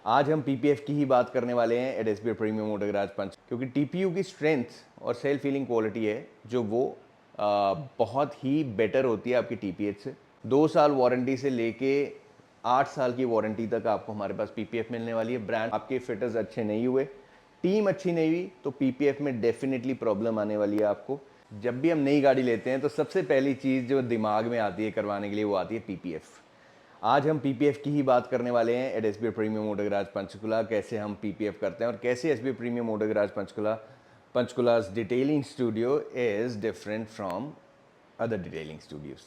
आज हम पीपीएफ की ही बात करने वाले हैं at SBI premium motor garage पंच, क्योंकि टीपीयू की स्ट्रेंथ और सेल्फ हीलिंग क्वालिटी है जो वो बहुत ही बेटर होती है आपकी टीपीएच से। 2 साल वारंटी से लेके 8 साल की वारंटी तक आपको हमारे पास पीपीएफ मिलने वाली है। ब्रांड आपके फिटर्स अच्छे नहीं हुए, टीम अच्छी नहीं हुई, तो पीपीएफ में डेफिनेटली प्रॉब्लम आने वाली है आपको। जब भी हम नई गाड़ी लेते हैं तो सबसे पहली चीज़ जो दिमाग में आती है करवाने के लिए वो आती है पीपीएफ। आज हम पीपीएफ की ही बात करने वाले हैं at SBI premium motor garage Panchkula, कैसे हम पीपीएफ करते हैं और कैसे SBI premium motor garage Panchkula's detailing studio is different from other detailing studios.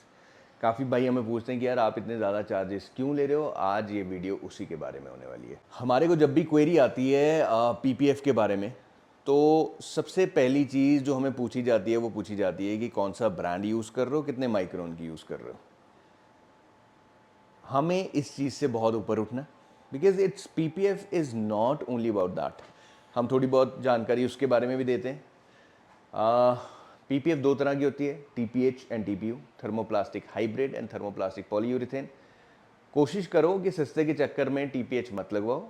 काफ़ी भाई हमें पूछते हैं कि यार आप इतने ज़्यादा चार्जेस क्यों ले रहे हो। आज ये वीडियो उसी के बारे में होने वाली है। हमारे को जब भी क्वेरी आती है पीपीएफ के बारे में, तो सबसे पहली चीज़ जो हमें पूछी जाती है वो पूछी जाती है कि कौन सा ब्रांड यूज़ कर रहे हो, कितने माइक्रोन की यूज़ कर रहे हो। हमें इस चीज़ से बहुत ऊपर उठना, because it's PPF is not only about that. हम थोड़ी बहुत जानकारी उसके बारे में भी देते हैं। पीपीएफ दो तरह की होती है, TPH and TPU, thermoplastic hybrid and thermoplastic polyurethane. कोशिश करो कि सस्ते के चक्कर में टीपीएच मत लगवाओ,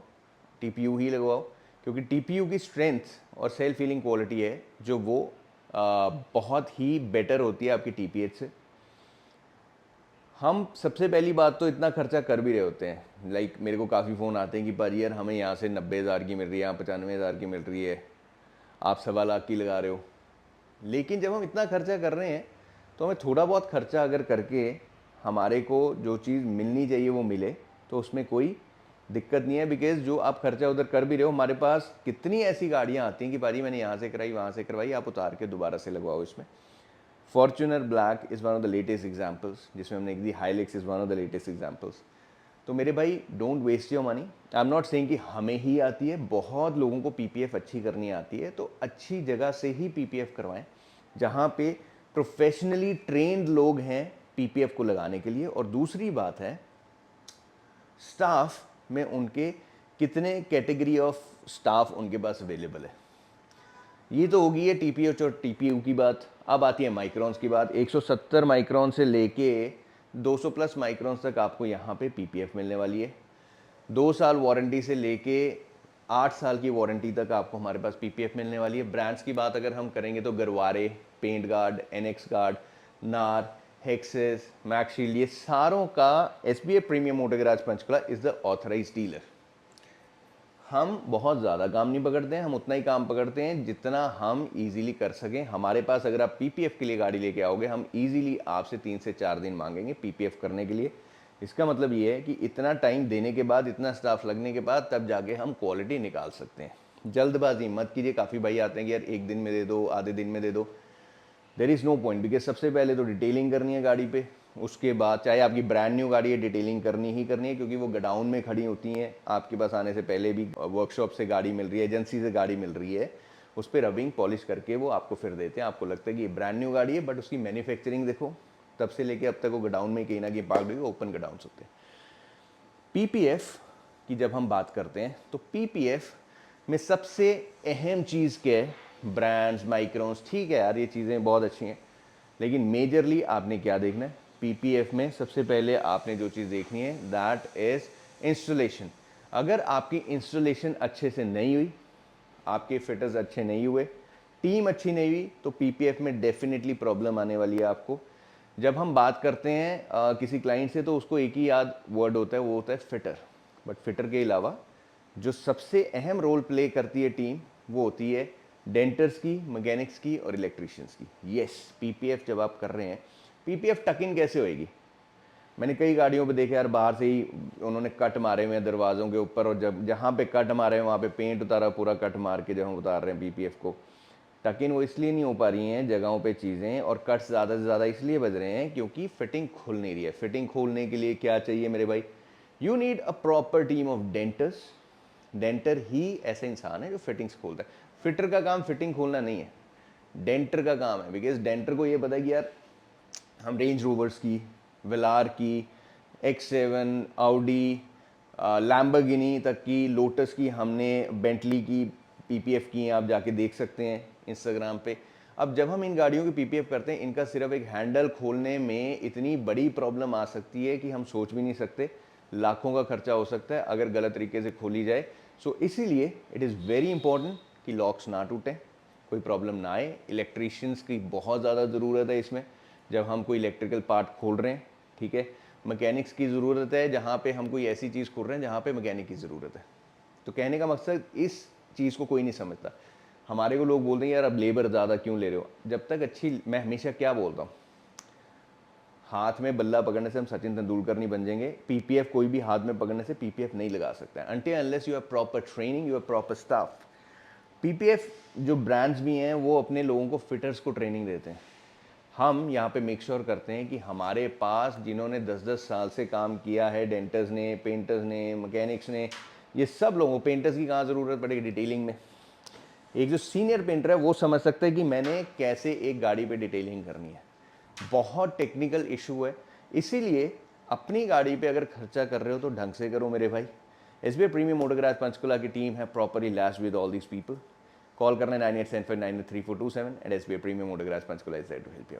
टीपीयू ही लगवाओ, क्योंकि टीपीयू की स्ट्रेंथ और सेल्फ हीलिंग क्वालिटी है जो वो बहुत ही बेटर होती है आपकी टीपीएच से। हम सबसे पहली बात तो इतना खर्चा कर भी रहे होते हैं, लाइक मेरे को काफ़ी फ़ोन आते हैं कि पर यार हमें यहाँ से 90,000 की मिल रही है, यहाँ 95,000 की मिल रही है, आप 1.25 लाख की लगा रहे हो। लेकिन जब हम इतना खर्चा कर रहे हैं तो हमें थोड़ा बहुत खर्चा अगर करके हमारे को जो चीज़ मिलनी चाहिए वो मिले तो उसमें कोई दिक्कत नहीं है। बिकॉज जो आप खर्चा उधर कर भी रहे हो, हमारे पास कितनी ऐसी गाड़ियाँ आती हैं कि भाई मैंने यहाँ से कराई, वहाँ से करवाई, आप उतार के दोबारा से लगवाओ इसमें। Fortuner black is one of the latest examples, जिसमें हमने एक दी Hilux is one of the latest examples. तो मेरे भाई don't waste your money. I am not saying कि हमें ही आती है, बहुत लोगों को पीपीएफ अच्छी करनी आती है, तो अच्छी जगह से ही पीपीएफ करवाएं जहाँ पे प्रोफेशनली ट्रेंड लोग हैं पीपीएफ को लगाने के लिए। और दूसरी बात है स्टाफ में उनके कितने कैटेगरी ऑफ स्टाफ उनके पास अवेलेबल है। ये तो होगी है टीपीएच और टीपीयू की बात। अब आती है माइक्रॉन्स की बात। 170 माइक्रॉन से लेके 200 प्लस माइक्रॉन्स तक आपको यहाँ पे पीपीएफ मिलने वाली है। 2 साल वारंटी से लेके 8 साल की वारंटी तक आपको हमारे पास पीपीएफ मिलने वाली है। ब्रांड्स की बात अगर हम करेंगे तो Garware, paint guard, NX guard, नार, हेक्सेस, मैक्सशील्ड, ये सारों का SBI premium motor garage Panchkula is the authorised dealer. हम बहुत ज़्यादा काम नहीं पकड़ते हैं, हम उतना ही काम पकड़ते हैं जितना हम इजीली कर सकें। हमारे पास अगर आप पीपीएफ के लिए गाड़ी लेके आओगे, हम इजीली आपसे 3 से 4 दिन मांगेंगे पीपीएफ करने के लिए। इसका मतलब ये है कि इतना टाइम देने के बाद, इतना स्टाफ लगने के बाद तब जाके हम क्वालिटी निकाल सकते हैं। जल्दबाजी मत कीजिए। काफ़ी भाई आते हैं कि यार 1 दिन में दे दो, आधे दिन में दे दो। There is no point, because सबसे पहले तो डिटेलिंग करनी है गाड़ी पे, उसके बाद चाहे आपकी ब्रांड न्यू गाड़ी है, डिटेलिंग करनी ही करनी है, क्योंकि वो गोडाउन में खड़ी होती हैं आपके पास आने से पहले भी। वर्कशॉप से गाड़ी मिल रही है, एजेंसी से गाड़ी मिल रही है, उस पर रबिंग पॉलिश करके वो आपको फिर देते हैं। आपको लगता है कि ये ब्रांड न्यू गाड़ी है, बट उसकी मैन्युफैक्चरिंग देखो, तब से लेके अब तक वो गोडाउन में कहीं ना कहीं पार्क हुई, ओपन गोडाउन होते हैं। पीपीएफ की जब हम बात करते हैं तो पीपीएफ में सबसे अहम चीज़ क्या है? ब्रांड्स, माइक्रोन्स, ठीक है यार ये चीज़ें बहुत अच्छी हैं, लेकिन मेजरली आपने क्या देखना है पीपीएफ में? सबसे पहले आपने जो चीज़ देखनी है दैट इज़ इंस्टॉलेशन। अगर आपकी इंस्टॉलेशन अच्छे से नहीं हुई, आपके फिटर्स अच्छे नहीं हुए, टीम अच्छी नहीं हुई, तो पीपीएफ में डेफिनेटली प्रॉब्लम आने वाली है आपको। जब हम बात करते हैं किसी क्लाइंट से तो उसको एक ही याद वर्ड होता है, वो होता है फिटर। बट फिटर के अलावा जो सबसे अहम रोल प्ले करती है टीम, वो होती है डेंटर्स की, मैकेनिक्स की और इलेक्ट्रिशियंस की। यस, पीपीएफ जब आप कर रहे हैं, पीपीएफ टक इन कैसे होएगी? मैंने कई गाड़ियों पे देखा यार, बाहर से ही उन्होंने कट मारे हुए हैं दरवाज़ों के ऊपर, और जब जहाँ पे कट मारे हैं वहाँ पे पेंट उतारा, पूरा कट मार के जब हम उतार रहे हैं पीपीएफ को। टक इन वो इसलिए नहीं हो पा रही हैं जगहों पे चीज़ें, और कट्स ज़्यादा से ज़्यादा इसलिए बज रहे हैं क्योंकि फिटिंग खुल नहीं रही है। फिटिंग खोलने के लिए क्या चाहिए मेरे भाई? You need a proper team of denters. Denter ही ऐसा इंसान है जो फिटिंग्स खोलता है। फिटर का काम फिटिंग खोलना नहीं है, डेंटर का काम है। बिकॉज डेंटर को ये पता है कि यार हम रेंज रोवर्स की, वेलार की, X7, ऑडी, लैम्बोर्गिनी तक की, लोटस की, हमने बेंटली की पीपीएफ की हैं, आप जाके देख सकते हैं इंस्टाग्राम पे। अब जब हम इन गाड़ियों की पीपीएफ करते हैं, इनका सिर्फ एक हैंडल खोलने में इतनी बड़ी प्रॉब्लम आ सकती है कि हम सोच भी नहीं सकते। लाखों का खर्चा हो सकता है अगर गलत तरीके से खोली जाए। सो इसीलिए इट इज़ वेरी इंपॉर्टेंट कि लॉक्स ना टूटें, कोई प्रॉब्लम ना आए। इलेक्ट्रीशियंस की बहुत ज़्यादा ज़रूरत है इसमें, जब हम कोई इलेक्ट्रिकल पार्ट खोल रहे हैं, ठीक है। मैकेनिक्स की ज़रूरत है जहाँ पे हम कोई ऐसी चीज़ खोल रहे हैं जहाँ पे मैकेनिक की ज़रूरत है। तो कहने का मकसद, इस चीज़ को कोई नहीं समझता। हमारे को लोग बोलते हैं यार अब लेबर ज़्यादा क्यों ले रहे हो। जब तक अच्छी, मैं हमेशा क्या बोलता हूँ, हाथ में बल्ला पकड़ने से हम सचिन तेंदुलकर नहीं बन जाएंगे। पीपीएफ कोई भी हाथ में पकड़ने से पीपीएफ नहीं लगा सकता है until unless you have proper training, you have proper staff. PPF जो ब्रांड्स भी हैं वो अपने लोगों को, फिटर्स को ट्रेनिंग देते हैं। हम यहाँ पे मेक श्योर करते हैं कि हमारे पास जिन्होंने 10-10 साल से काम किया है, डेंटर्स ने, पेंटर्स ने, मैकेनिक्स ने, ये सब लोगों, पेंटर्स की कहाँ ज़रूरत पड़ेगी डिटेलिंग में। एक जो सीनियर पेंटर है वो समझ सकता है कि मैंने कैसे एक गाड़ी पे डिटेलिंग करनी है। बहुत टेक्निकल इशू है, इसीलिए अपनी गाड़ी पे अगर खर्चा कर रहे हो तो ढंग से करो मेरे भाई। SBI premium motor garage Panchkula की टीम है properly laced with all these people. Call करना है 9875983427 and SBI premium motor garage Panchkula is there to help you.